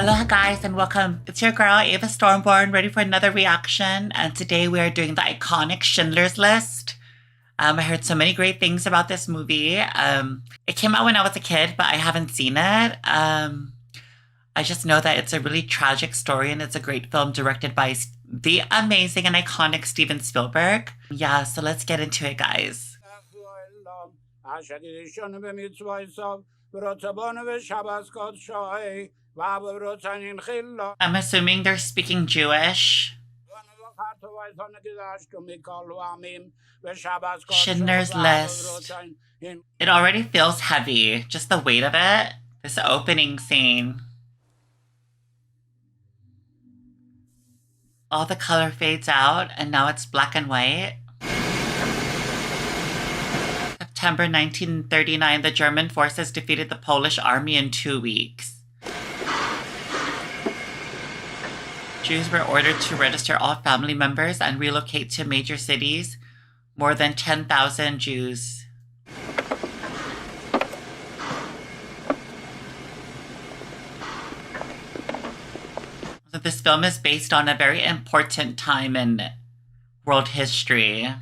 Aloha guys and welcome. It's your girl Ava Stormborn ready for another reaction, and today we are doing the iconic Schindler's List. I heard so many great things about this movie. It came out when I was a kid, but I haven't seen it. I just know that it's a really tragic story and it's a great film directed by the amazing and iconic Steven Spielberg. Yeah, so let's get into it, guys. I'm assuming they're speaking Jewish. Schindler's List. It already feels heavy, just the weight of it. This opening scene. All the color fades out and now it's black and white. September 1939, the German forces defeated the Polish army in 2 weeks. Jews were ordered to register all family members and relocate to major cities. More than 10,000 Jews. So this film is based on a very important time in world history.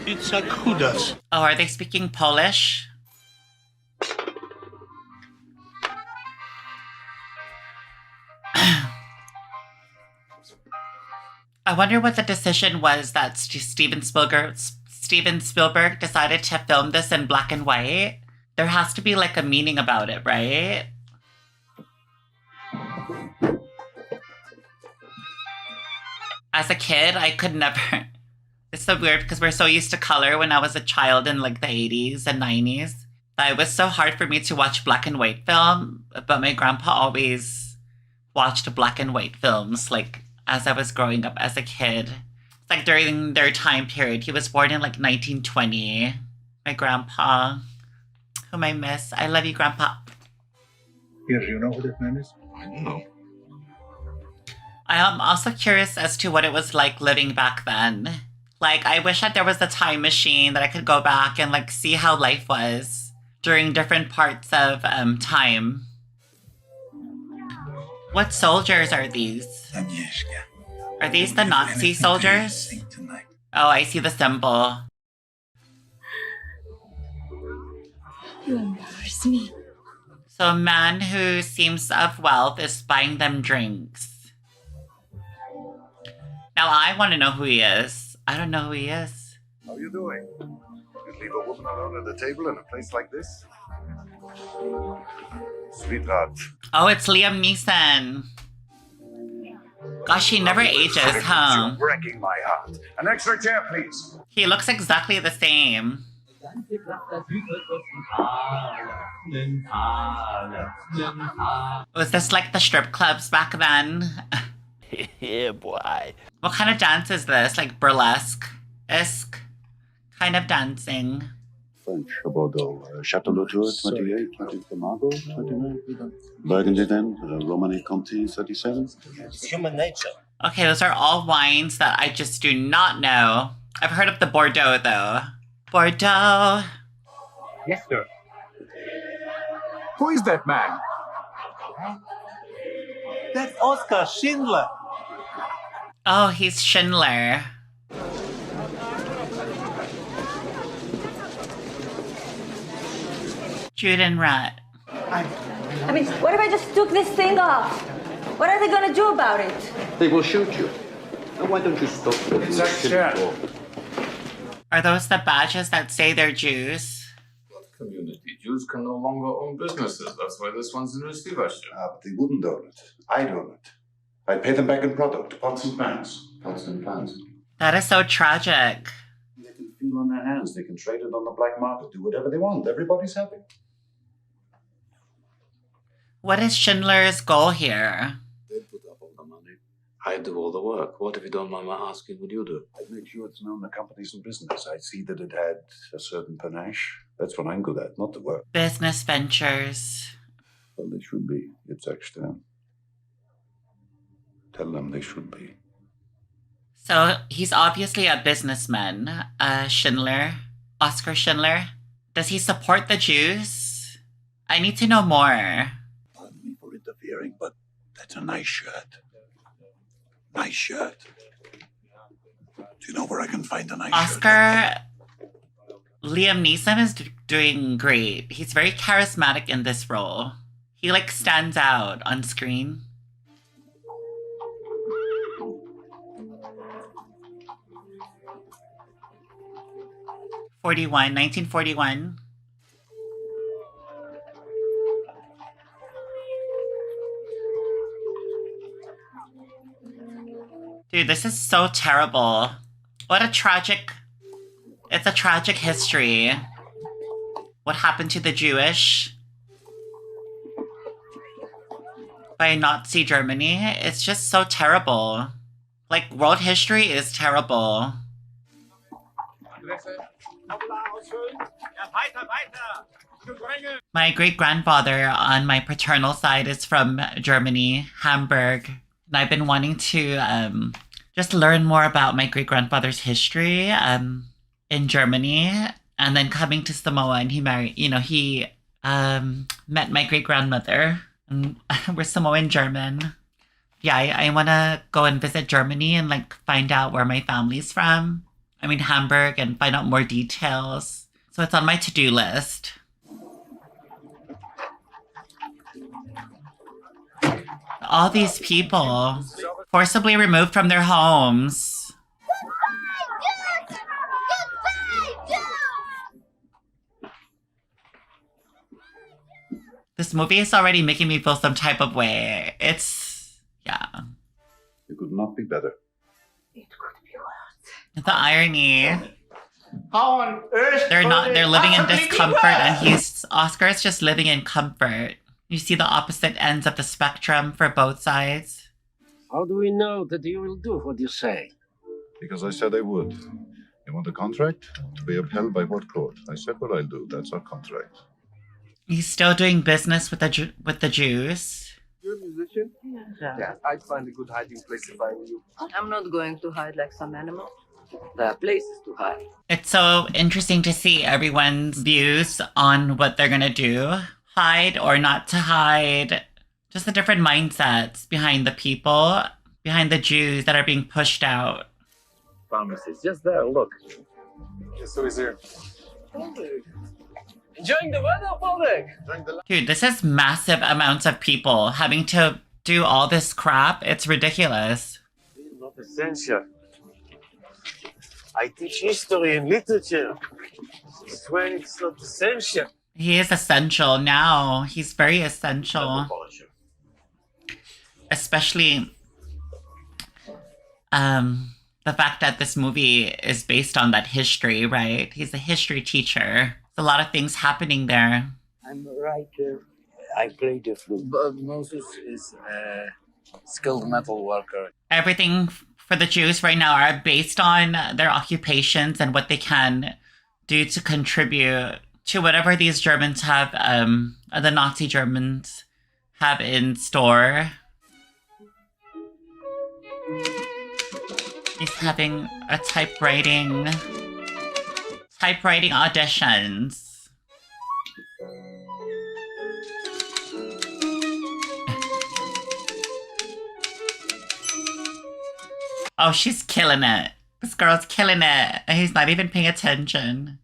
It's a kudos. Oh, are they speaking Polish? I wonder what the decision was that Steven Spielberg decided to film this in black and white. There has to be like a meaning about it, right? As a kid, I could never... It's so weird because we're so used to color when I was a child in like the 80s and 90s. It was so hard for me to watch black and white film, but my grandpa always watched black and white films like as I was growing up as a kid. It's like during their time period. He was born in like 1920. My grandpa, whom I miss. I love you, Grandpa. Here, you know who that man is? I don't know. I am also curious as to what it was like living back then. Like, I wish that there was a time machine that I could go back and like see how life was during different parts of time. What soldiers are these? Are these the Nazi soldiers? Oh, I see the symbol. You embarrass me. So a man who seems of wealth is buying them drinks. Now I want to know who he is. I don't know who he is. How are you doing? You'd leave a woman alone at the table in a place like this? Sweetheart. Oh, it's Liam Neeson. Gosh, he never ages, huh? You're breaking my heart. An extra chair, please. He looks exactly the same. Was this like the strip clubs back then? Yeah, boy. What kind of dance is this? Like burlesque-esque kind of dancing. French, Bordeaux, Chateau Latour, 28, 20 Camargo, 29, Burgundy then, Romani Conti, 37. It's human nature. Okay, those are all wines that I just do not know. I've heard of the Bordeaux, though. Bordeaux. Yes, sir. Who is that man? That's Oscar Schindler. Oh, he's Schindler. Jude and Rat. I mean, what if I just took this thing off? What are they gonna do about it? They will shoot you. And why don't you stop? It's a chair. Are those the badges that say they're Jews? Community. Jews can no longer own businesses. That's why this one's in receivership. But they wouldn't own it. I'd own it. I'd pay them back in product, pots and pans. Pots and pans. That is so tragic. They can feel on their hands. They can trade it on the black market, do whatever they want. Everybody's happy. What is Schindler's goal here? They'd put up all the money. I'd do all the work. What if you don't mind my asking what you do? I'd make sure it's known the company's in business. I'd see that it had a certain panache. That's what I'm good at, not the work. Business ventures. Well, they should be. It's extra. Tell them they should be. So he's obviously a businessman, Schindler. Oscar Schindler? Does he support the Jews? I need to know more. Pardon me for interfering, but that's a nice shirt. Nice shirt. Do you know where I can find a nice shirt? Oscar, Liam Neeson is doing great. He's very charismatic in this role. He like stands out on screen. '41, 1941. Dude, this is so terrible. What a tragic... It's a tragic history. What happened to the Jewish by Nazi Germany? It's just so terrible. Like, world history is terrible. My great-grandfather on my paternal side is from Germany, Hamburg. And I've been wanting to just learn more about my great-grandfather's history in Germany. And then coming to Samoa, and he married, he met my great-grandmother. And we're Samoan German. Yeah, I want to go and visit Germany and like find out where my family's from. I mean, Hamburg, and find out more details. So it's on my to-do list. All these people forcibly removed from their homes. This movie is already making me feel some type of way. Yeah. It could not be better. It could be worse. The irony. How on earth? They're living in discomfort, and Oscar is just living in comfort. You see the opposite ends of the spectrum for both sides. How do we know that you will do what you say? Because I said I would. You want a contract? To be upheld by what court? I said what I'll do. That's our contract. He's still doing business with the Jews. You're a musician? Yeah, I'd find a good hiding place if I were you. I'm not going to hide like some animal. There are places to hide. It's so interesting to see everyone's views on what they're gonna do. Hide or not to hide. Just the different mindsets behind the people, behind the Jews that are being pushed out. Pharmacist, just there, look. Yes, so is there. Enjoying the weather, Bolek? Dude, this is massive amounts of people having to do all this crap. It's ridiculous. Not essential. I teach history and literature. It's when it's not essential. He is essential now. He's very essential. Especially the fact that this movie is based on that history, right? He's a history teacher. There's a lot of things happening there. I'm a writer. I play the flute. But Moses is a skilled metal worker. Everything for the Jews right now are based on their occupations and what they can do to contribute to whatever these Germans have, the Nazi Germans have in store. He's having a typewriting auditions. Oh, she's killing it. This girl's killing it. And he's not even paying attention.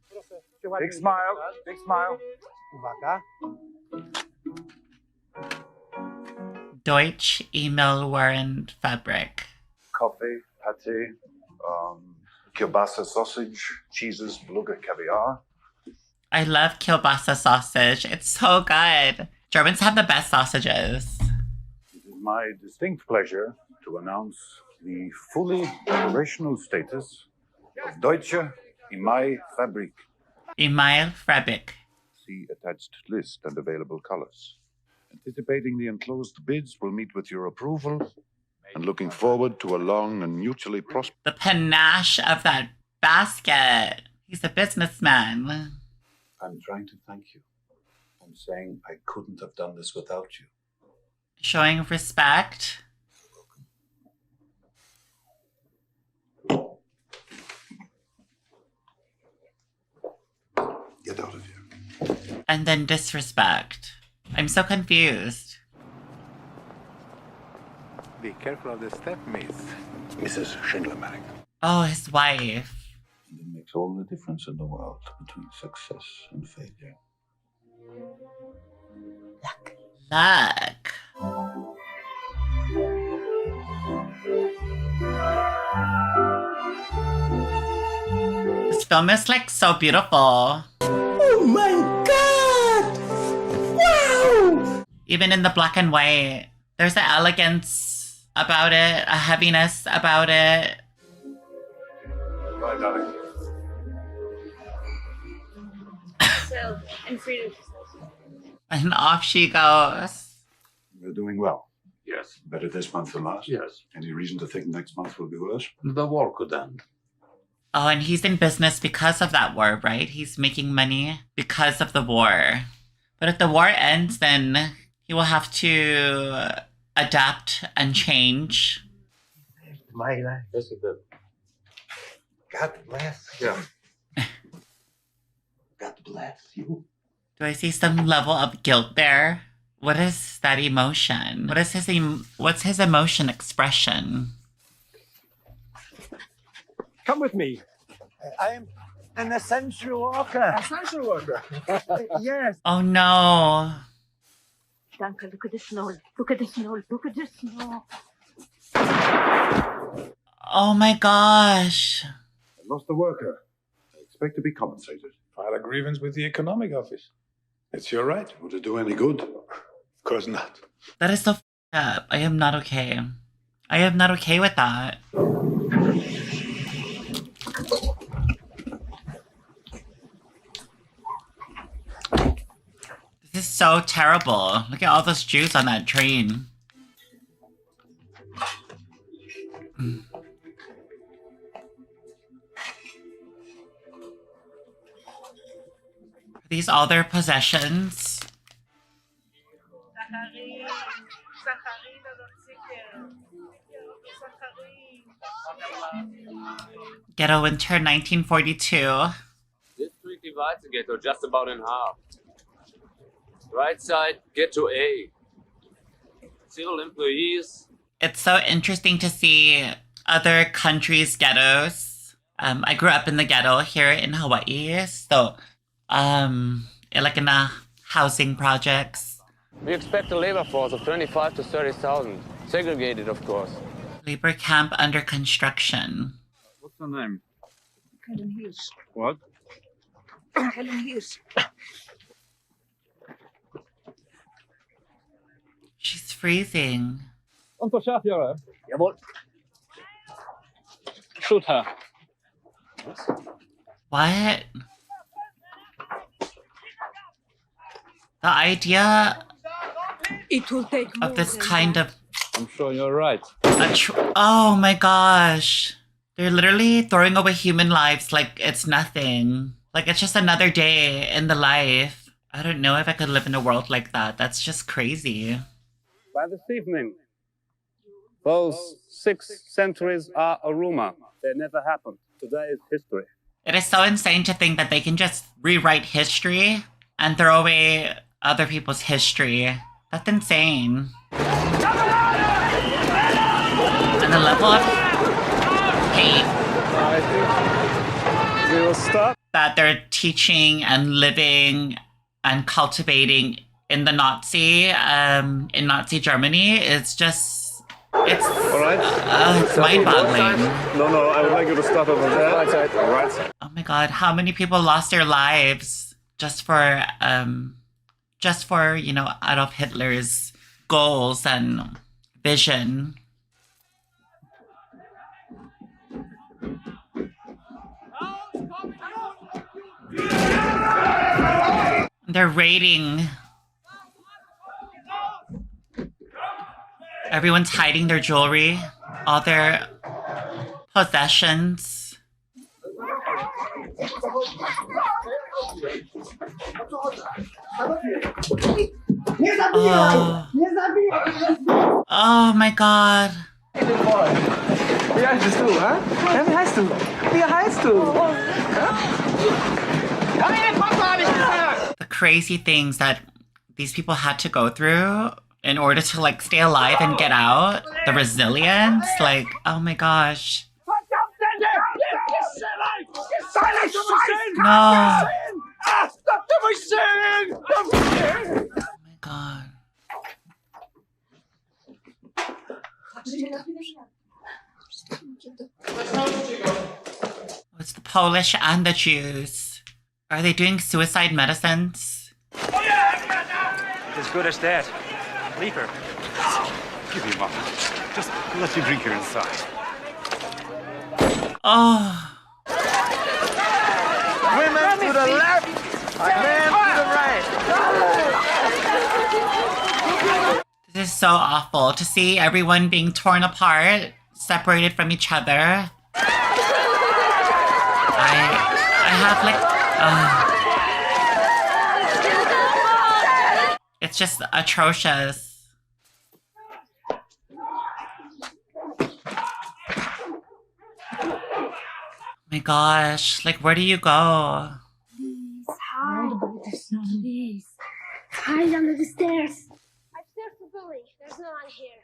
Big smile, big smile. Deutsch Emil Warren Fabric. Coffee, pate, kielbasa sausage, cheeses, beluga caviar. I love kielbasa sausage. It's so good. Germans have the best sausages. It is my distinct pleasure to announce the fully operational status of Deutsche Imai Fabrik. Emil Fabric. See attached list and available colors. Anticipating the enclosed bids will meet with your approval and looking forward to a long and mutually prosperous... The panache of that basket. He's a businessman. I'm trying to thank you. I'm saying I couldn't have done this without you. Showing respect. Get out of here. And then disrespect. I'm so confused. Be careful of the step, miss. Mrs. Schindler married. Oh, his wife. And it makes all the difference in the world between success and failure. Luck. This film is like so beautiful. Oh my god! Wow! Even in the black and white, there's an elegance about it, a heaviness about it. Bye, darling. So, and freedom. And off she goes. We're doing well. Yes. Better this month than last. Yes. Any reason to think next month will be worse? The war could end. Oh, and he's in business because of that war, right? He's making money because of the war. But if the war ends, then he will have to adapt and change. My life. Yes, it did. God bless you. God bless you. Do I see some level of guilt there? What is that emotion? What's his emotion expression? Come with me. I'm an essential worker. Essential worker? Yes. Oh no. Danke, look at the snow. Look at the snow. Look at the snow. Oh my gosh. I lost a worker. I expect to be compensated. File a grievance with the economic office. It's your right. Would it do any good? Of course not. That is so f***ed up. I am not okay. I am not okay with that. This is so terrible. Look at all those Jews on that train. Are these all their possessions? Ghetto Winter 1942. This street divides the ghetto just about in half. Right side, ghetto A. Civil employees. It's so interesting to see other countries' ghettos. I grew up in the ghetto here in Hawaii, so like in the housing projects. We expect a labor force of 25 to 30,000. Segregated, of course. Labor camp under construction. What's her name? Helen Hirsch. What? Helen Hirsch. She's freezing. Unterschafjahre. Jawohl. Shoot her. What? The idea It will take of this kind of... I'm sure you're right. Oh my gosh. They're literally throwing away human lives like it's nothing. Like it's just another day in the life. I don't know if I could live in a world like that. That's just crazy. By this evening, those 6 centuries are a rumor. They never happened. Today is history. It is so insane to think that they can just rewrite history and throw away other people's history. That's insane. And the level of hate I think we will stop. that they're teaching and living and cultivating in the in Nazi Germany is just, it's, All right. it's mind-boggling. No, I would like you to stop over there. Right side. Right side. Oh my God, how many people lost their lives just for Adolf Hitler's goals and vision. They're raiding. Everyone's hiding their jewelry, all their possessions. Oh my God. Wie heißt du, hä? Ja, wie heißt du? Wie heißt du? Komm her, komm, hab ich crazy things that these people had to go through in order to like stay alive and get out. The resilience, like, oh my gosh. No. Oh my god. It's the Polish and the Jews. Are they doing suicide medicines? As good as that. Leave her. Give me a moment. Just let you bring her inside. Oh. Women to the left, men to the right. This is so awful to see everyone being torn apart, separated from each other. I have like, it's just atrocious. Oh my gosh, like where do you go? Please, hide. Please, hide under the stairs. Upstairs to Billy. There's no one here.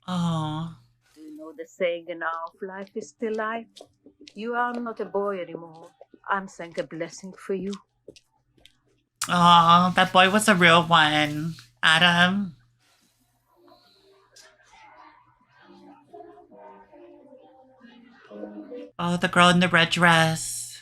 Oh. Do you know the saying now, life is still life? You are not a boy anymore. I'm saying a blessing for you. Oh, that boy was a real one. Adam. Oh, the girl in the red dress.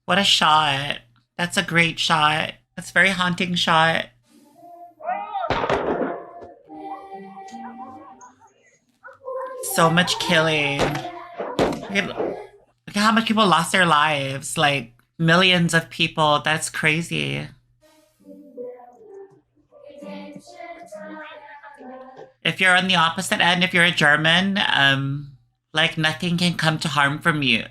What a shot. That's a great shot. That's a very haunting shot. So much killing. Look at how much people lost their lives. Like, millions of people. That's crazy. If you're on the opposite end, if you're a German, like nothing can come to harm from you,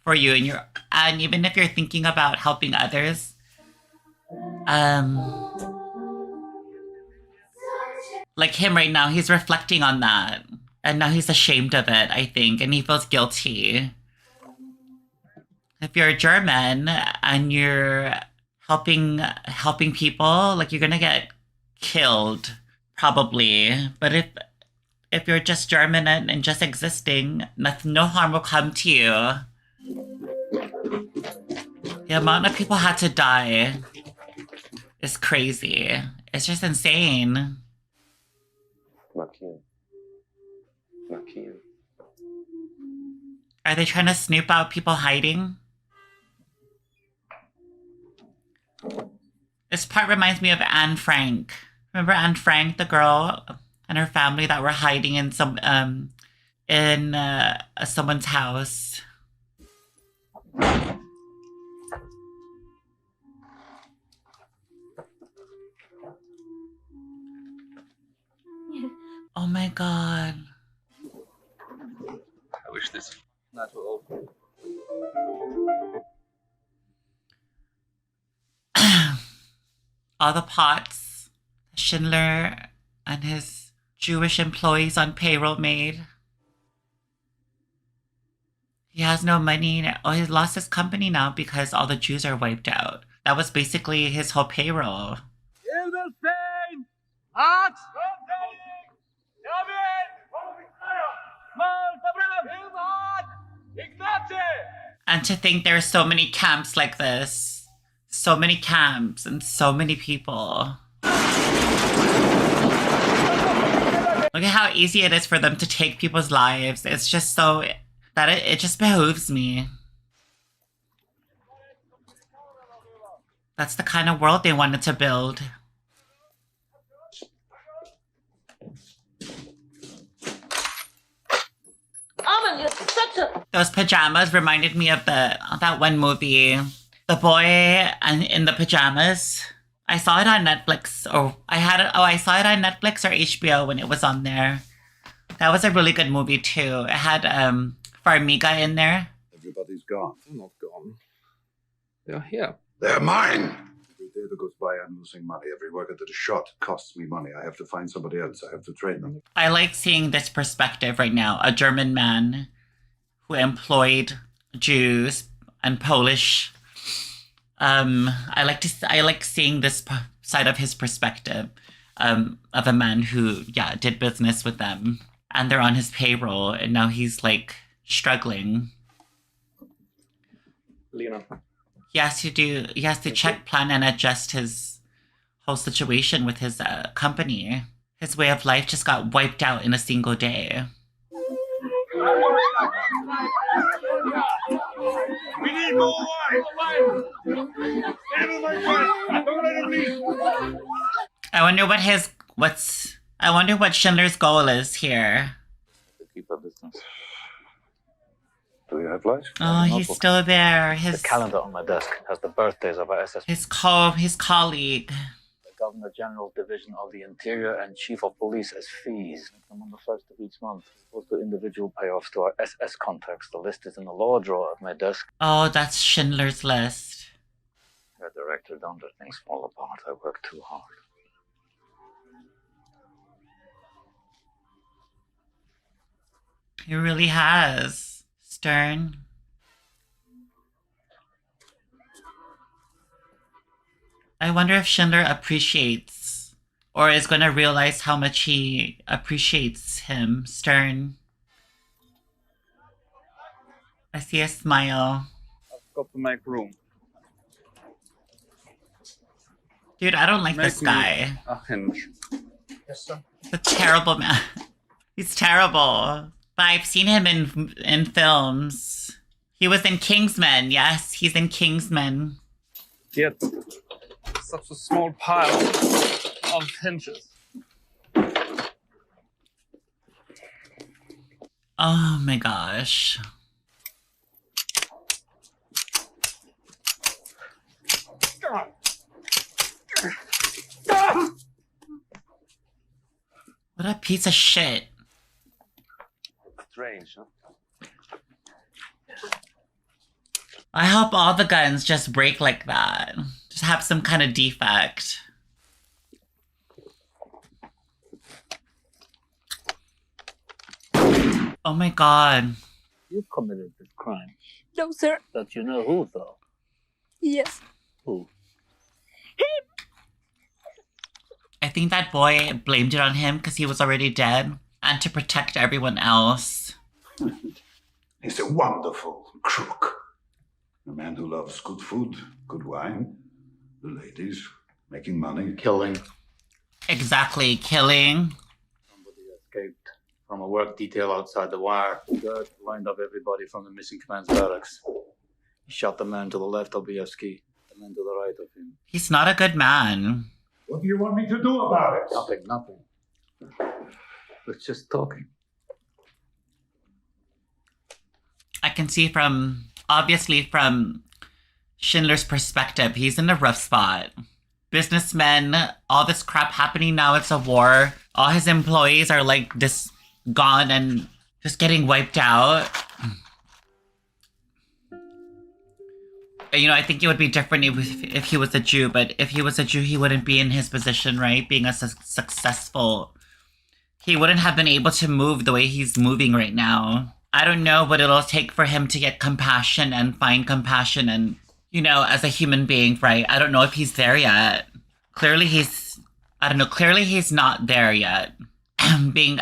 for you, and even if you're thinking about helping others, like him right now, he's reflecting on that, and now he's ashamed of it, I think, and he feels guilty. If you're a German and you're helping people, like you're gonna get killed. Probably, but if you're just German and just existing, no harm will come to you. The amount of people had to die is crazy. It's just insane. Are they trying to snoop out people hiding? This part reminds me of Anne Frank. Remember Anne Frank, the girl and her family that were hiding in someone's house. Oh my god. I wish this not to open. All the pots Schindler and his Jewish employees on payroll made. He has no money. Oh, he lost his company now because all the Jews are wiped out. That was basically his whole payroll. And to think there are so many camps like this. So many camps and so many people. Look at how easy it is for them to take people's lives. It's just so that it just behooves me. That's the kind of world they wanted to build. Aman, you're such a... Those pajamas reminded me of that one movie, The Boy in the Pajamas. I saw it on Netflix, I saw it on Netflix or HBO when it was on there. That was a really good movie too. It had Farmiga in there. Everybody's gone. They're not gone. They're here. They're mine. Every day the goes by, I'm losing money. Every worker that is shot costs me money. I have to find somebody else. I have to train them. I like seeing this perspective right now. A German man who employed Jews and Polish. I like seeing this side of his perspective, of a man who, did business with them, and they're on his payroll, and now he's like struggling. Lena. He has to check, plan, and adjust his whole situation with his company. His way of life just got wiped out in a single day. We need more wine! Don't let him leave! I wonder what Schindler's goal is here. To keep our business. Do you have lights? Oh, he's still there. The calendar on my desk has the birthdays of our SS. His colleague. The Governor General Division of the Interior and Chief of Police as fees. Come on the first of each month. Opposed to individual payoffs to our SS contacts. The list is in the law drawer of my desk. Oh, that's Schindler's List. Your director, don't let things fall apart. I work too hard. He really has. Stern. I wonder if Schindler appreciates or is going to realize how much he appreciates him, Stern. I see a smile. I've got to make room. Dude, I don't like this guy. A hinge. Yes, sir. He's a terrible man. He's terrible. But I've seen him in films. He was in Kingsman. Yes, he's in Kingsman. Yet, such a small pile of hinges. Oh my gosh. What a piece of shit. Strange, huh? I hope all the guns just break like that. Just have some kind of defect. Oh my god. You committed this crime. No, sir. Don't you know who, though? Yes. Who? I think that boy blamed it on him because he was already dead and to protect everyone else. He's a wonderful crook. A man who loves good food, good wine, the ladies, making money. Killing. Exactly, killing. Somebody escaped from a work detail outside the wire. The guard lined up everybody from the missing command's barracks. He shot the man to the left of Bievsky, the man to the right of him. He's not a good man. What do you want me to do about it? Nothing. We're just talking. I can see obviously from Schindler's perspective, he's in a rough spot. Businessmen, all this crap happening now, it's a war. All his employees are like just gone and just getting wiped out. You know, I think it would be different if he was a Jew, but if he was a Jew, he wouldn't be in his position, right? Being a successful. He wouldn't have been able to move the way he's moving right now. I don't know what it'll take for him to get compassion and find compassion and, you know, as a human being, right? I don't know if he's there yet. Clearly he's not there yet. Being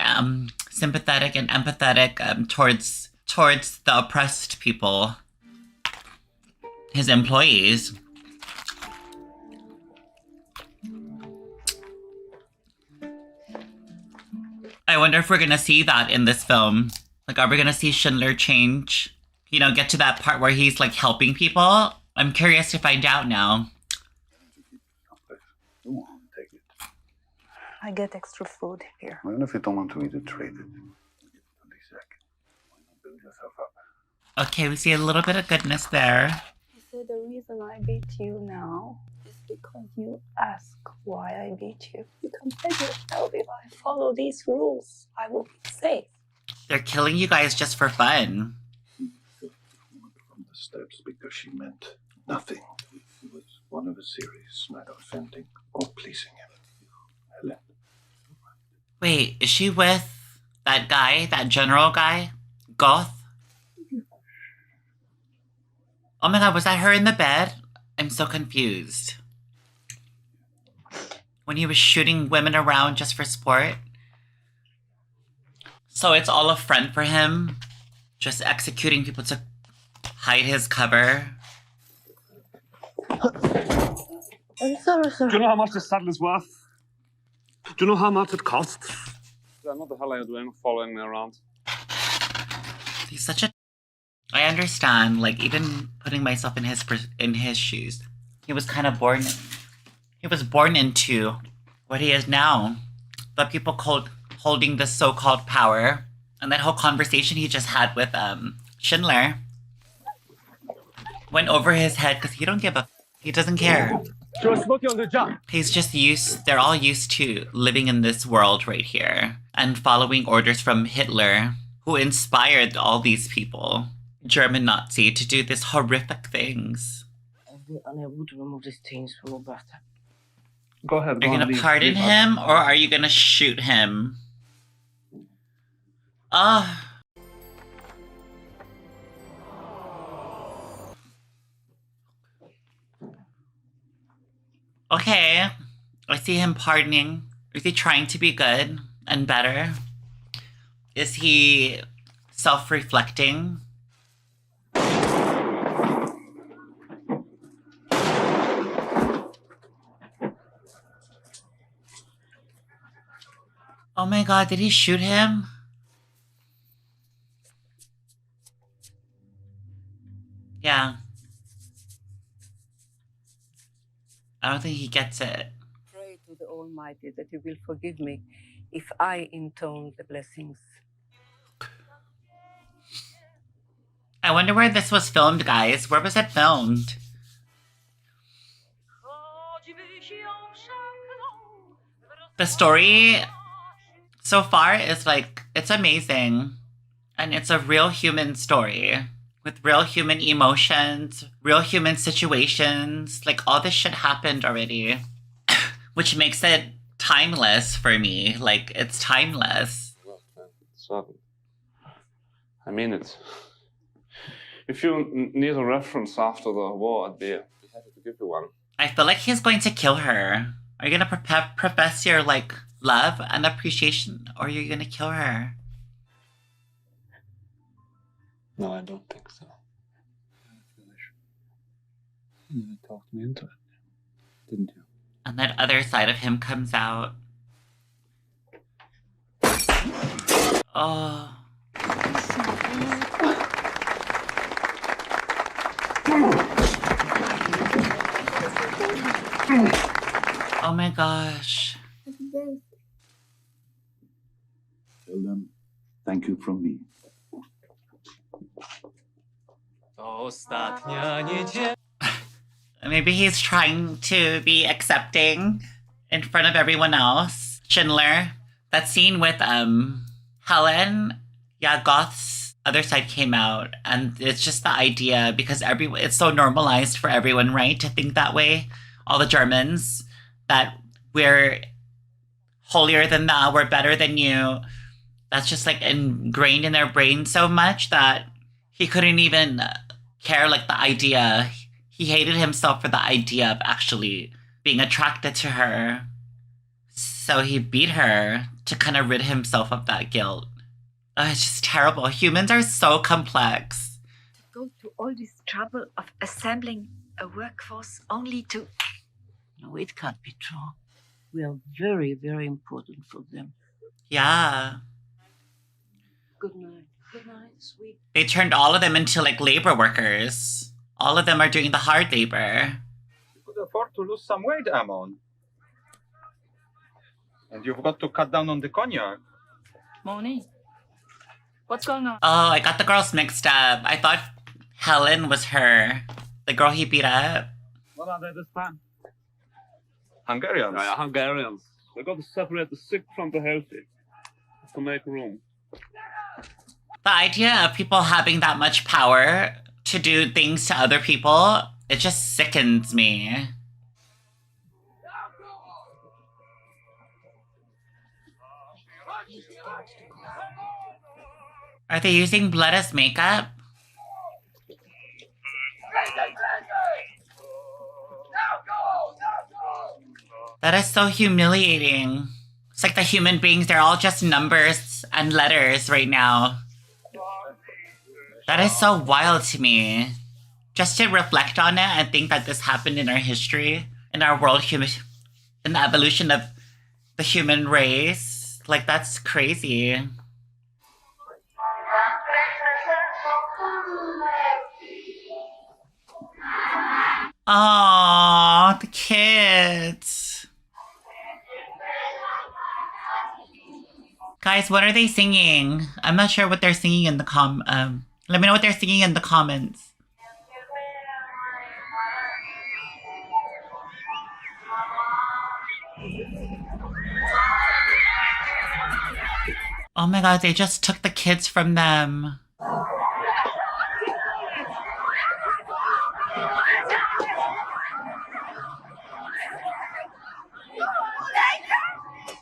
sympathetic and empathetic towards the oppressed people. His employees. I wonder if we're gonna see that in this film. Like, are we gonna see Schindler change? You know, get to that part where he's, like, helping people? I'm curious to find out now. Come on, take it. I get extra food here. Even if you don't want to eat it, trade it. 20 seconds. Why not build yourself up? Okay, we see a little bit of goodness there. So the reason I beat you now is because you ask why I beat you. You can take yourself. If I follow these rules, I will be safe. They're killing you guys just for fun. From the steps because she meant nothing. She was One of a series, neither offending or pleasing him. Helen. Wait, is she with that guy, that general guy? Goth? Oh my god, was that her in the bed? I'm so confused. When he was shooting women around just for sport? So it's all a front for him? Just executing people to hide his cover? I'm sorry, sir. Do you know how much the saddle is worth? Do you know how much it costs? What the hell are you doing following me around? He's such a... I understand, like, even putting myself in his shoes. He was kind of born... He was born into what he is now. The people holding this so-called power. And that whole conversation he just had with Schindler went over his head because he don't give a... He doesn't care. He's just used... They're all used to living in this world right here and following orders from Hitler, who inspired all these people, German Nazi, to do these horrific things. I've been unable to remove these stains from Roberta. Go ahead. Are you gonna pardon him, or are you gonna shoot him? Okay. I see him pardoning. Is he trying to be good and better? Is he self-reflecting? Oh my god, did he shoot him? Yeah. I don't think he gets it. Pray to the Almighty that He will forgive me if I intone the blessings. I wonder where this was filmed, guys. Where was it filmed? The story so far is like, it's amazing. And it's a real human story with real human emotions, real human situations. Like, all this shit happened already, which makes it timeless for me. Like, it's timeless. So, I mean it. If you need a reference after the war, I'd be happy to give you one. I feel like he's going to kill her. Are you gonna profess your, like, love and appreciation, or are you gonna kill her? No, I don't think so. You talked me into it, didn't you? And that other side of him comes out. Oh. Oh my gosh. Tell them thank you from me. Maybe he's trying to be accepting in front of everyone else. Schindler. That scene with Helen, yeah, Goth's other side came out, and it's just the idea, because it's so normalized for everyone, right, to think that way. All the Germans, that we're holier than thou, we're better than you. That's just like ingrained in their brain so much that he couldn't even care, like, the idea. He hated himself for the idea of actually being attracted to her. So he beat her to kind of rid himself of that guilt. Oh, it's just terrible. Humans are so complex. Go to all this trouble of assembling a workforce only to... No, it can't be true. We are very, very important for them. Yeah. Good night. Good night, sweet. They turned all of them into, like, labor workers. All of them are doing the hard labor. You could afford to lose some weight, Amon. And you've got to cut down on the cognac. Moni, what's going on? Oh, I got the girls mixed up. I thought Helen was her. The girl he beat up. What are they this time? Hungarians. Yeah, Hungarians. They got to separate the sick from the healthy to make room. The idea of people having that much power to do things to other people, it just sickens me. Are they using blood as makeup? That is so humiliating. It's like the human beings, they're all just numbers and letters right now. That is so wild to me. Just to reflect on it and think that this happened in our history, in our world, in the evolution of the human race. Like, that's crazy. Aww, the kids. Guys, what are they singing? I'm not sure what they're singing in the let me know what they're singing in the comments. Oh my god, they just took the kids from them.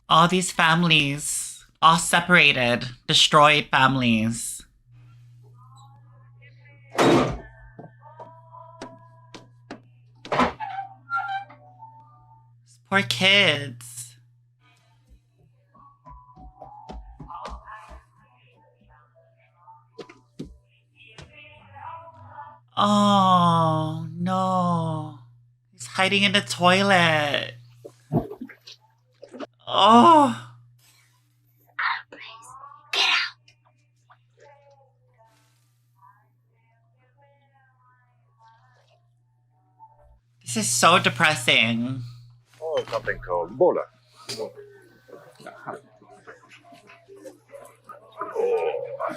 All these families, all separated, destroyed families. Poor kids. Oh, no. He's hiding in the toilet. Oh. Get out. This is so depressing. Or something called Bola. Oh,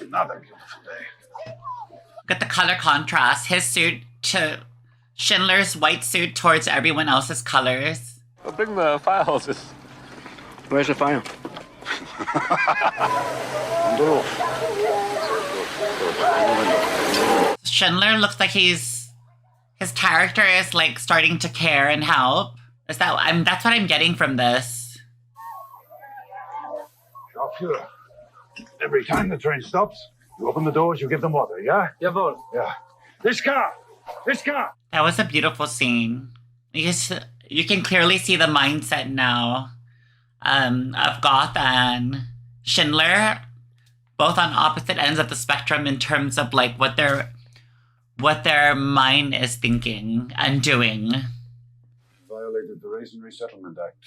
another beautiful day. Look at the color contrast. His suit to Schindler's white suit towards everyone else's colors. I'll bring the fire hoses. Where's the fire? Schindler looks like his character is like starting to care and help. Is that that's what I'm getting from this. Sure. Every time the train stops, you open the doors, you give them water, yeah? Jawohl. Yeah. This car! This car! That was a beautiful scene. You can clearly see the mindset now of Goth and Schindler, both on opposite ends of the spectrum in terms of like what their mind is thinking and doing. Violated the Race and Resettlement Act.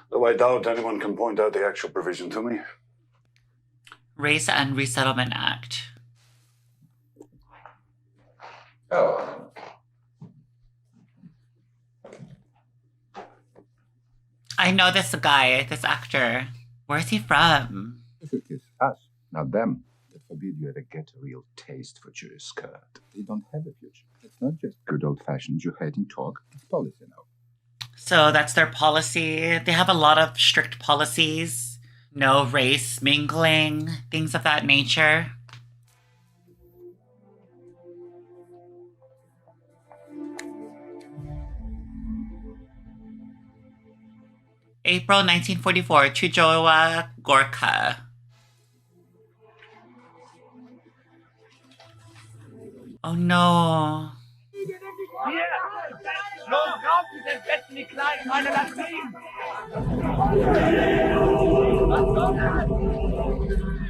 Though I doubt anyone can point out the actual provision to me. Race and Resettlement Act. Oh. I know this guy, this actor. Where's he from? It is us, not them, that forbid you to get a real taste for Jewish skirt. They don't have a future. It's not just good old-fashioned Jew-hating talk. It's policy now. So that's their policy. They have a lot of strict policies. No race mingling, things of that nature. April 1944, Chujowa, Gorkha. Oh no.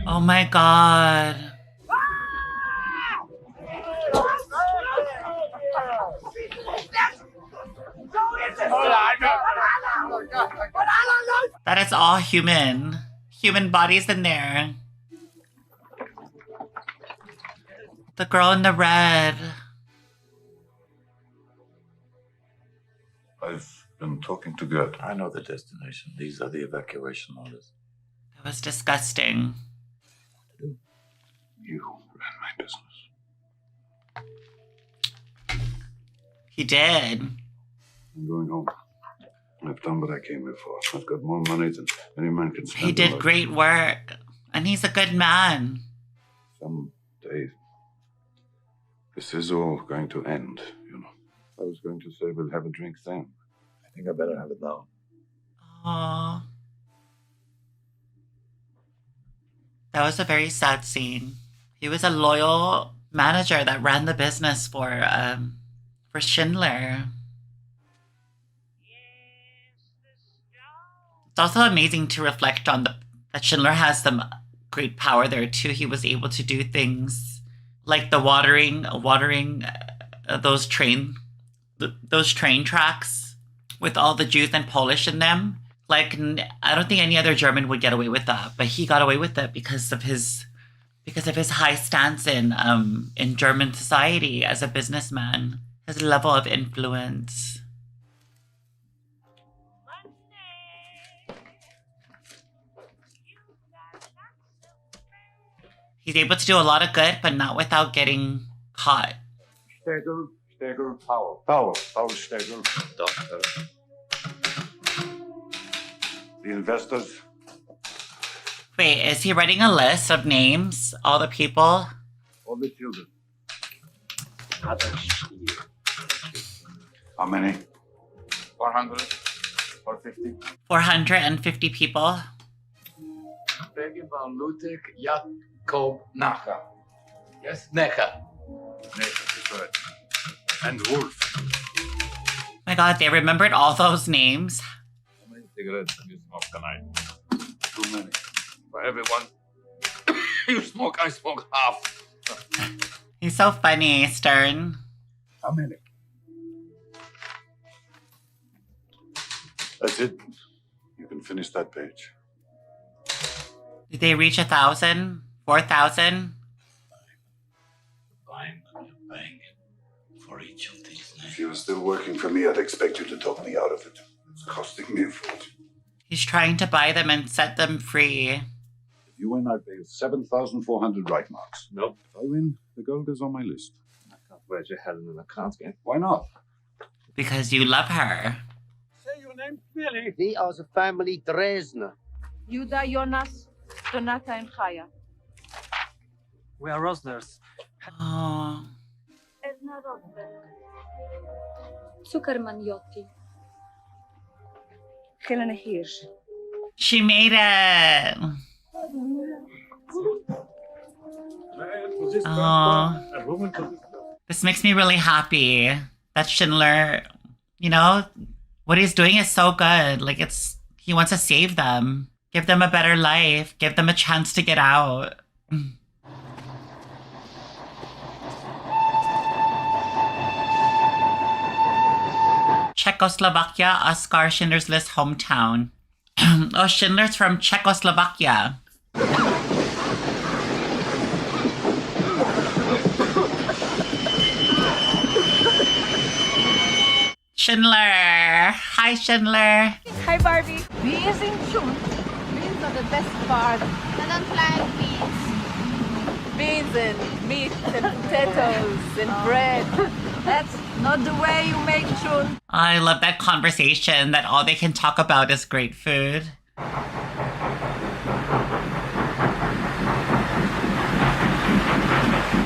Oh my god. That is all human. Human bodies in there. The girl in the red. I've been talking to Gert. I know the destination. These are the evacuation orders. That was disgusting. You ran my business. He did. I'm going home. I've done what I came here for. I've got more money than any man can spend. He did great work. And he's a good man. Someday, this is all going to end, you know. I was going to say we'll have a drink then. I think I better have it now. Aww. That was a very sad scene. He was a loyal manager that ran the business for Schindler. It's also amazing to reflect on that Schindler has some great power there too. He was able to do things like the watering those train tracks with all the Jews and Polish in them. Like, I don't think any other German would get away with that, but he got away with it because of his high stance in German society as a businessman, his level of influence. He's able to do a lot of good, but not without getting caught. Stegel, Powell, Stegel. Doctor. The investors. Wait, is he writing a list of names? All the people? All the children. How many? 400, 450. 450 people. Peggy van Lutek, Jacob Nacha. Yes? Necha. Necha, right. And Wolf. Oh my god, they remembered all those names. How many cigarettes have you smoked tonight? Too many. For everyone you smoke, I smoke half. He's so funny, Stern. How many? That's it. You can finish that page. Did they reach 1,000? 4,000? Fine, I'm paying for each of these names. If you were still working for me, I'd expect you to talk me out of it. It's costing me a fortune. He's trying to buy them and set them free. If you win, I pay 7,400 right marks. Nope. If I win, the gold is on my list. I can't wait your head in a card game. Why not? Because you love her. Say your name clearly. We are the family Dresdner. Yuda, Jonas, Donata, and Chaya. We are Rosners. Oh. Edna Rosberg. Zuckerman-Jotti. Helena Hirsch. She made it. Oh. This makes me really happy that Schindler, you know, what he's doing is so good. Like, he wants to save them, give them a better life, give them a chance to get out. Czechoslovakia, Oskar Schindler's List hometown. Oh, Schindler's from Czechoslovakia. Schindler! Hi, Schindler! Hi, Barbie. Beans in June. Beans are the best part. I don't like beans. Beans and meat and potatoes and bread. That's not the way you make June. I love that conversation that all they can talk about is great food.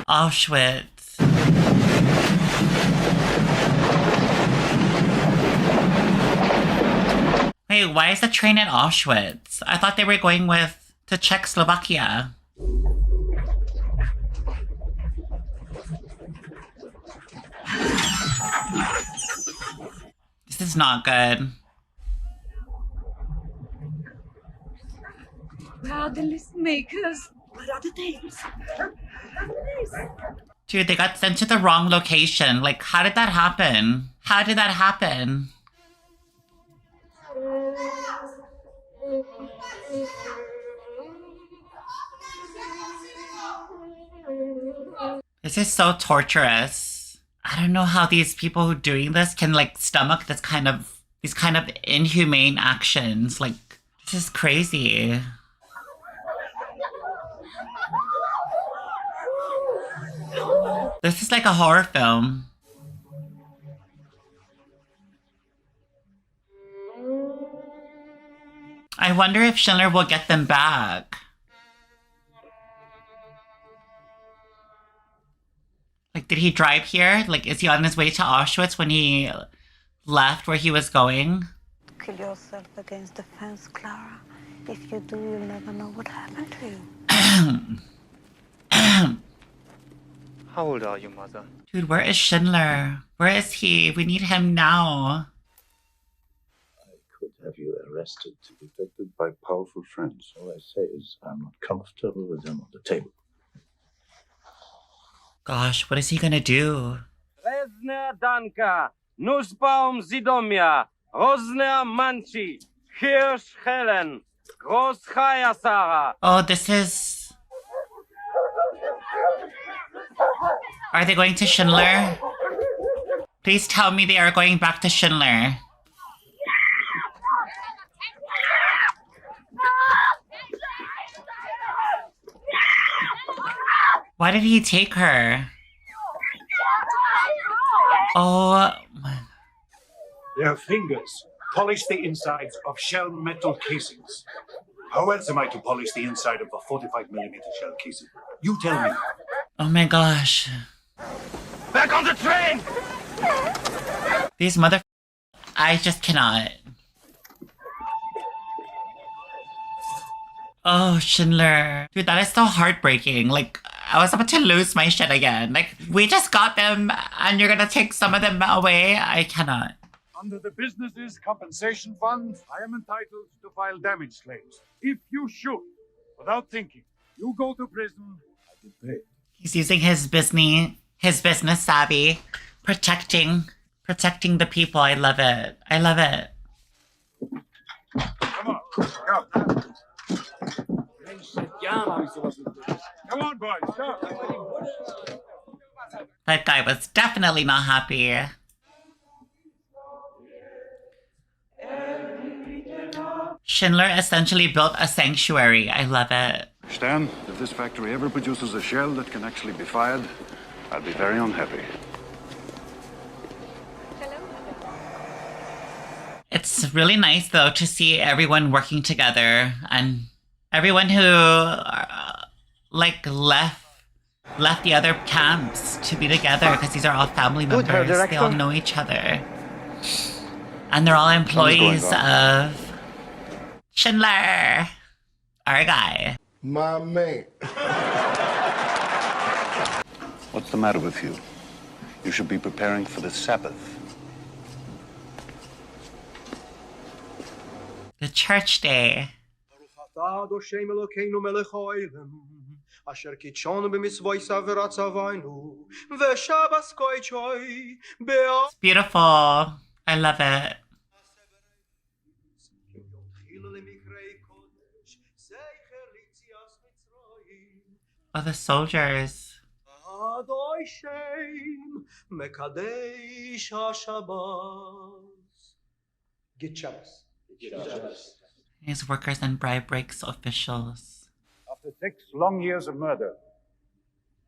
Auschwitz. Wait, why is the train at Auschwitz? I thought they were going to Czechoslovakia. This is not good. Where are the list makers? Where are the names? Dude, they got sent to the wrong location. Like, how did that happen? How did that happen? This is so torturous. I don't know how these people who are doing this can like stomach these kind of inhumane actions. Like, this is crazy. This is like a horror film. I wonder if Schindler will get them back. Like, did he drive here? Like, is he on his way to Auschwitz when he left where he was going? Kill yourself against the fence, Clara. If you do, you'll never know what happened to you. How old are you, Mother? Dude, where is Schindler? Where is he? We need him now. Could have you arrested, protected by powerful friends. All I say is I'm not comfortable with them on the table. Gosh, what is he gonna do? Rezne Danka, Nussbaum Sidomia, Rosner Manchi, Hirsch Helen, Großchaya Sarah. Oh, this is... Are they going to Schindler? Please tell me they are going back to Schindler. Why did he take her? Oh... Their fingers polish the insides of shell metal casings. How else am I to polish the inside of a 45mm shell casing? You tell me. Oh my gosh. Back on the train! These mother... I just cannot. Oh, Schindler. Dude, that is so heartbreaking. Like, I was about to lose my shit again. Like, we just got them and you're gonna take some of them away? I cannot. Under the Businesses Compensation Fund, I am entitled to file damage claims. If you shoot, without thinking, you go to prison, I get paid. He's using his business savvy, protecting the people. I love it. I love it. Come on, go. Come on, boys, go. That guy was definitely not happy. Schindler essentially built a sanctuary. I love it. Stan, if this factory ever produces a shell that can actually be fired, I'll be very unhappy. It's really nice, though, to see everyone working together and everyone who, left the other camps to be together because these are all family members. They all know each other. And they're all employees of Schindler, our guy. My man. What's the matter with you? You should be preparing for the Sabbath. The church day. It's beautiful. I love it. Oh, the soldiers. His workers and bribe breaks officials. After 6 long years of murder,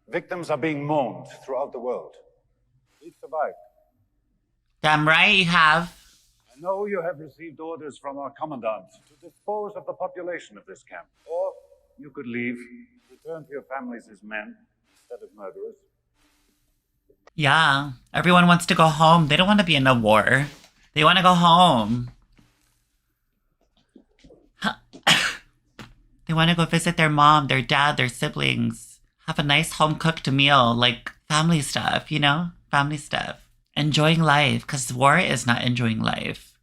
victims are being mourned throughout the world. We survived. Damn right you have. I know you have received orders from our commandant to dispose of the population of this camp. Or you could leave, return to your families as men instead of murderers. Yeah, everyone wants to go home. They don't want to be in a war. They want to go home. They want to go visit their mom, their dad, their siblings. Have a nice home-cooked meal, like family stuff, you know? Family stuff. Enjoying life, because war is not enjoying life.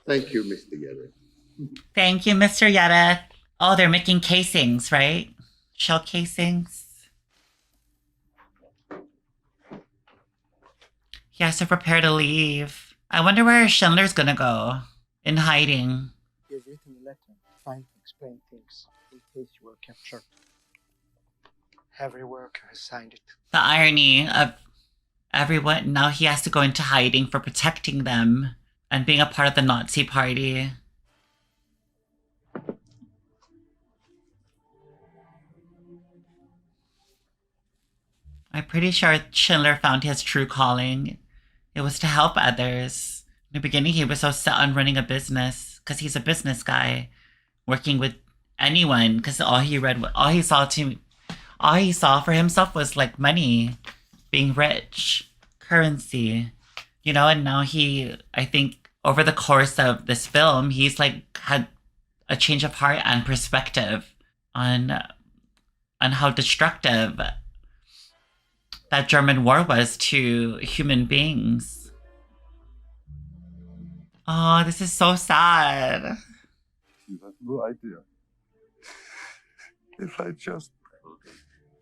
Thank you, Mr. Yedder. Thank you, Mr. Yetta. Oh, they're making casings, right? Shell casings. He has to prepare to leave. I wonder where Schindler's gonna go. In hiding. You've written a letter trying to explain things in case you were captured. Every worker has signed it. The irony of everyone, now he has to go into hiding for protecting them and being a part of the Nazi party. I'm pretty sure Schindler found his true calling. It was to help others. In the beginning, he was so set on running a business because he's a business guy, working with anyone. Because all he saw for himself was like money, being rich, currency, you know. And now I think over the course of this film, he's like had a change of heart and perspective on how destructive that German war was to human beings. Oh, this is so sad. You have no idea. If I just...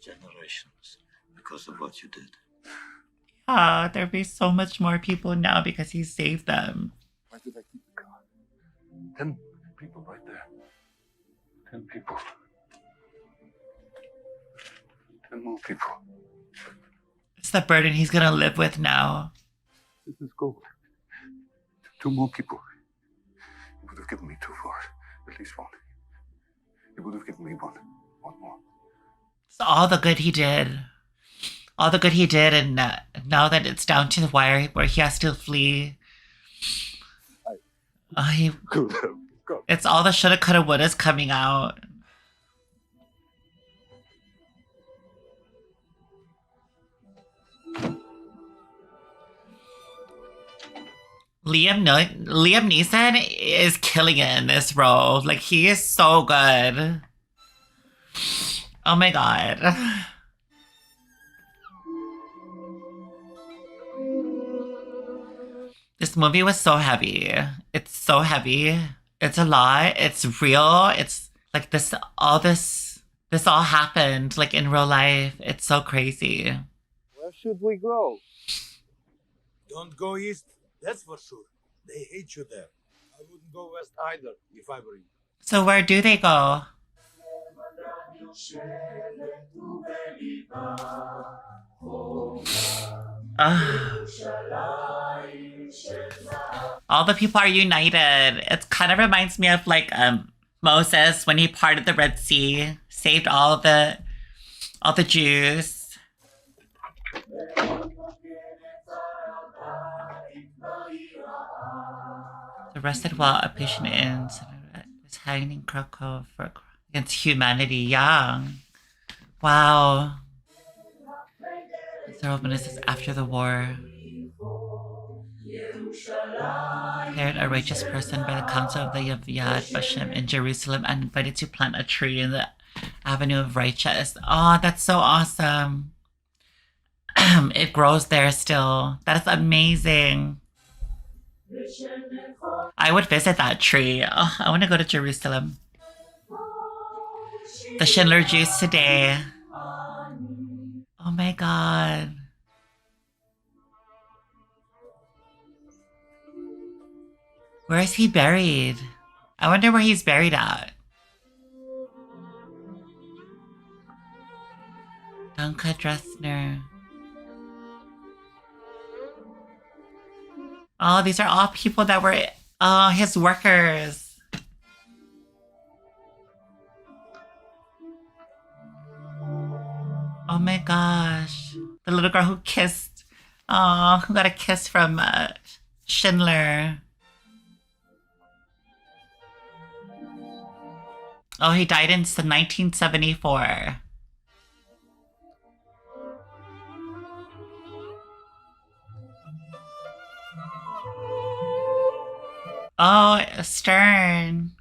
Generations because of what you did. Yeah, there'd be so much more people now because he saved them. Why did I keep the car? 10 people right there. 10 people. 10 more people. It's the burden he's gonna live with now. This is gold. 2 more people. You would have given me 2 for it. At least 1. You would have given me 1. 1 more. It's all the good he did. All the good he did, and now that it's down to the wire where he has to flee. It's all the shoulda, coulda, wouldas coming out. Liam Neeson is killing it in this role. Like, he is so good. Oh my god. This movie was so heavy. It's so heavy. It's a lot. It's real. It's like this all happened like in real life. It's so crazy. Where should we go? Don't go east, that's for sure. They hate you there. I wouldn't go west either if I were you. So where do they go? All the people are united. It kind of reminds me of like Moses when he parted the Red Sea, saved all the Jews. Arrested while a patient is hanging in Krakow against humanity. Yeah. Wow. Several ministers after the war declared a righteous person by the council of the Yad Vashem in Jerusalem and invited to plant a tree in the Avenue of Righteous. Oh, that's so awesome. It grows there still. That is amazing. I would visit that tree. Oh, I want to go to Jerusalem. The Schindler Jews today. Oh my god. Where is he buried? I wonder where he's buried at. Danka Dressner. Oh, these are all people that were his workers. Oh my gosh. The little girl who kissed, who got a kiss from Schindler. Oh, he died in 1974. Oh, Stern.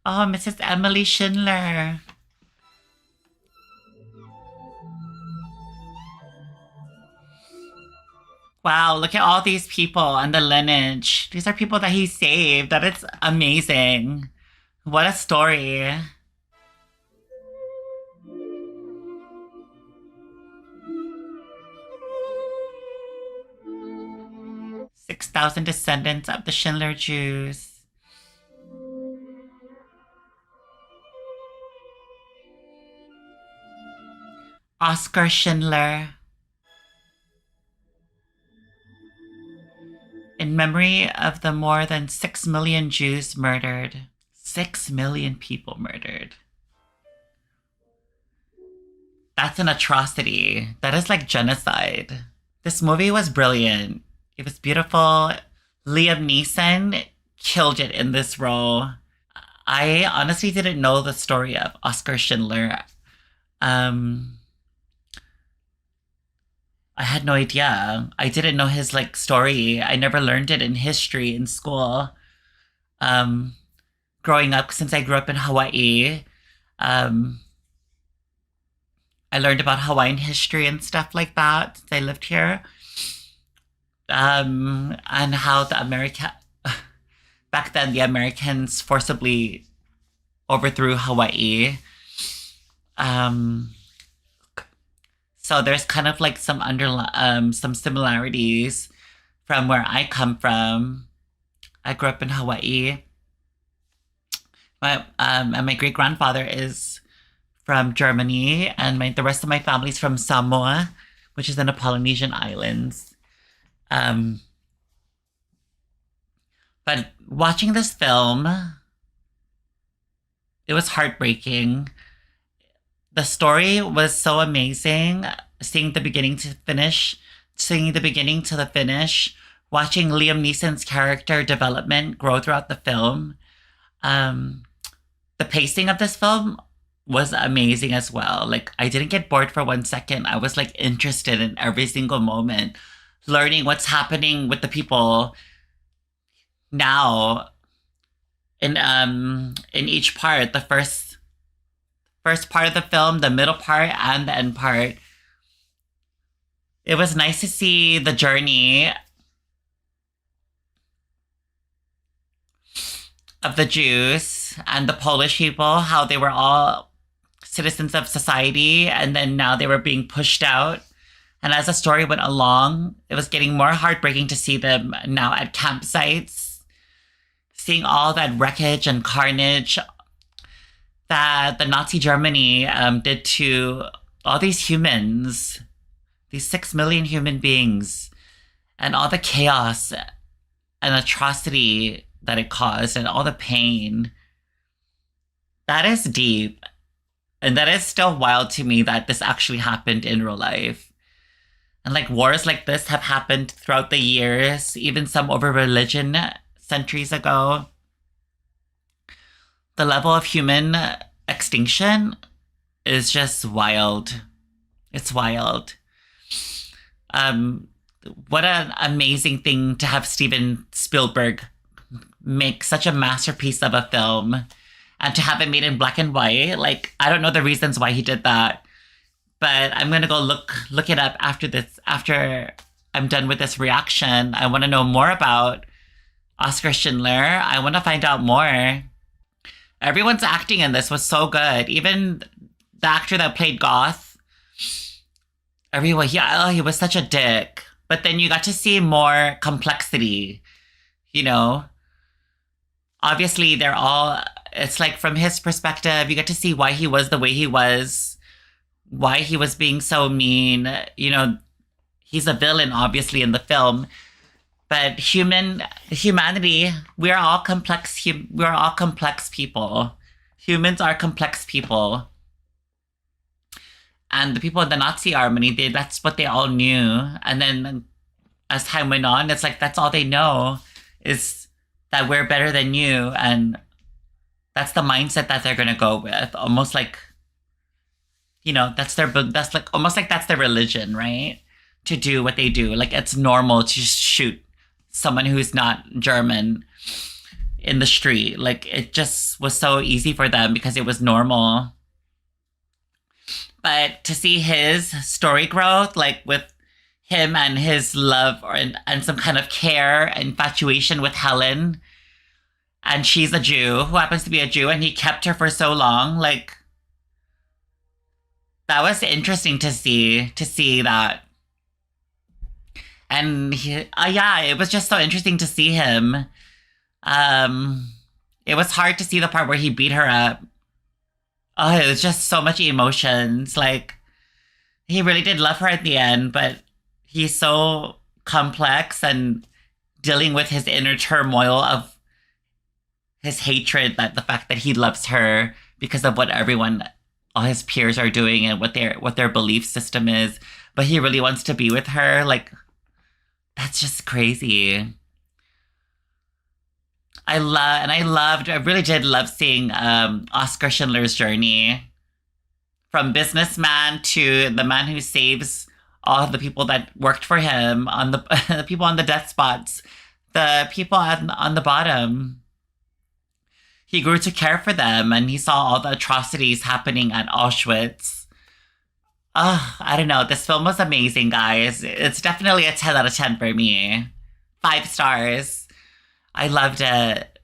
Oh, Mrs. Emily Schindler. Wow, look at all these people and the lineage. These are people that he saved. That is amazing. What a story. 6,000 descendants of the Schindler Jews. Oskar Schindler. In memory of the more than 6 million Jews murdered. 6 million people murdered. That's an atrocity. That is like genocide. This movie was brilliant. It was beautiful. Liam Neeson killed it in this role. I honestly didn't know the story of Oskar Schindler. I had no idea. I didn't know his like story. I never learned it in history in school. Growing up, since I grew up in Hawaii, I learned about Hawaiian history and stuff like that since I lived here. And how back then the Americans forcibly overthrew Hawaii. So there's kind of like some similarities from where I come from. I grew up in Hawaii. And my great grandfather is from Germany, and the rest of my family's from Samoa, which is in the Polynesian Islands. But watching this film, it was heartbreaking. The story was so amazing, seeing the beginning to the finish, watching Liam Neeson's character development grow throughout the film. The pacing of this film was amazing as well. Like, I didn't get bored for 1 second. I was like interested in every single moment, learning what's happening with the people now in each part. The first part of the film, the middle part, and the end part. It was nice to see the journey of the Jews and the Polish people, how they were all citizens of society, and then now they were being pushed out. And as the story went along, it was getting more heartbreaking to see them now at campsites, seeing all that wreckage and carnage that the Nazi Germany did to all these humans, these 6 million human beings, and all the chaos and atrocity that it caused and all the pain. That is deep. And that is still wild to me that this actually happened in real life. And like wars like this have happened throughout the years, even some over religion centuries ago. The level of human extinction is just wild. It's wild. What an amazing thing to have Steven Spielberg make such a masterpiece of a film and to have it made in black and white. Like, I don't know the reasons why he did that, but I'm gonna go look it up after I'm done with this reaction. I want to know more about Oscar Schindler. I want to find out more. Everyone's acting in this was so good. Even the actor that played Goth, everyone, he was such a dick. But then you got to see more complexity, you know? Obviously, it's like from his perspective, you get to see why he was the way he was, why he was being so mean. You know, he's a villain, obviously, in the film. But humanity, we're all complex people. Humans are complex people. And the people in the Nazi Army, that's what they all knew. And then as time went on, it's like that's all they know is that we're better than you. And that's the mindset that they're going to go with. Almost like, you know, that's almost like that's their religion, right? To do what they do. Like, it's normal to shoot someone who's not German in the street. Like, it just was so easy for them because it was normal. But to see his story growth, like with him and his love and some kind of care, infatuation with Helen, and she's a Jew who happens to be a Jew, and he kept her for so long, like, that was interesting to see that. And it was just so interesting to see him. It was hard to see the part where he beat her up. Oh, it was just so much emotions. Like, he really did love her at the end, but he's so complex and dealing with his inner turmoil of his hatred, that the fact that he loves her because of what all his peers are doing and what their belief system is, but he really wants to be with her. Like, that's just crazy. I really did love seeing Oscar Schindler's journey from businessman to the man who saves all the people that worked for him, on the the people on the death spots, the people on the bottom. He grew to care for them, and he saw all the atrocities happening at Auschwitz. I don't know. This film was amazing, guys. It's definitely a 10 out of 10 for me. 5 stars. I loved it.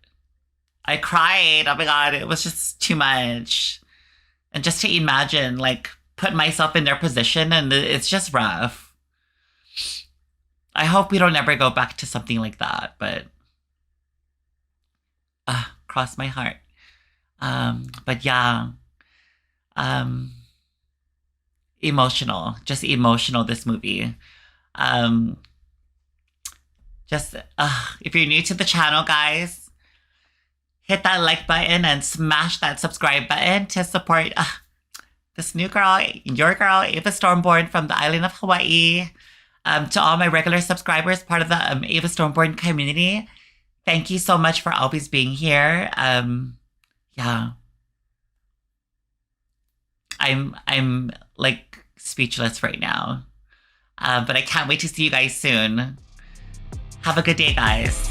I cried. Oh my God, it was just too much. And just to imagine, like, put myself in their position, and it's just rough. I hope we don't ever go back to something like that, but cross my heart. But yeah, emotional, just emotional, this movie. If you're new to the channel, guys, hit that like button and smash that subscribe button to support this new girl, your girl, Ava Stormborn from the island of Hawaii. To all my regular subscribers, part of the Ava Stormborn community, thank you so much for always being here. Yeah. I'm like speechless right now. But I can't wait to see you guys soon. Have a good day, guys.